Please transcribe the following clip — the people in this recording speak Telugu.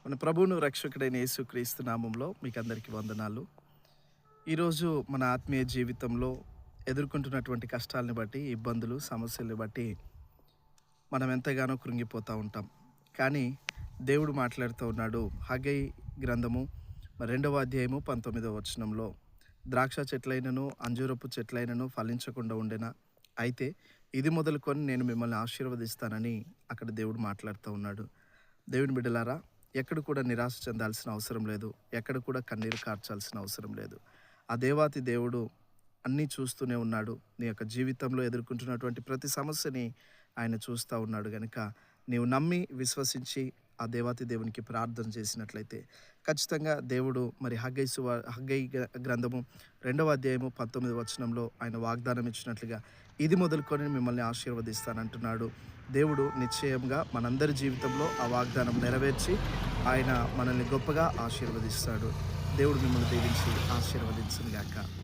మన ప్రభువును రక్షకుడైన యేసుక్రీస్తు నామంలో మీకు అందరికీ వందనాలు. ఈరోజు మన ఆత్మీయ జీవితంలో ఎదుర్కొంటున్నటువంటి కష్టాలని బట్టి, ఇబ్బందులు, సమస్యల్ని బట్టి మనం ఎంతగానో కృంగిపోతూ ఉంటాం. కానీ దేవుడు మాట్లాడుతూ ఉన్నాడు. హగ్గయి గ్రంథము 2వ అధ్యాయము 19వ వచనంలో, ద్రాక్ష చెట్లైనను అంజూరపు చెట్లైనను ఫలించకుండా ఉండెనా, అయితే ఇది మొదలుకొని నేను మిమ్మల్ని ఆశీర్వదిస్తానని అక్కడ దేవుడు మాట్లాడుతూ ఉన్నాడు. దేవుని బిడ్డలారా, ఎక్కడ కూడా నిరాశ చెందాల్సిన అవసరం లేదు. ఎక్కడ కూడా కన్నీరు కార్చాల్సిన అవసరం లేదు. ఆ దేవాతి దేవుడు అన్నీ చూస్తూనే ఉన్నాడు. నీ యొక్క జీవితంలో ఎదుర్కొంటున్నటువంటి ప్రతి సమస్యని ఆయన చూస్తూ ఉన్నాడు. కనుక నీవు నమ్మి విశ్వసించి ఆ దేవాతి దేవునికి ప్రార్థన చేసినట్లయితే ఖచ్చితంగా దేవుడు హగ్గయి గ్రంథము 2వ అధ్యాయము 19వ వచనంలో ఆయన వాగ్దానం ఇచ్చినట్లుగా ఇది మొదలుకొని మిమ్మల్ని ఆశీర్వదిస్తానంటున్నాడు. దేవుడు నిశ్చయంగా మనందరి జీవితంలో ఆ వాగ్దానం నెరవేర్చి ఆయన మనల్ని గొప్పగా ఆశీర్వదిస్తాడు. దేవుడు మిమ్మల్ని దీవించి ఆశీర్వదించును గాక.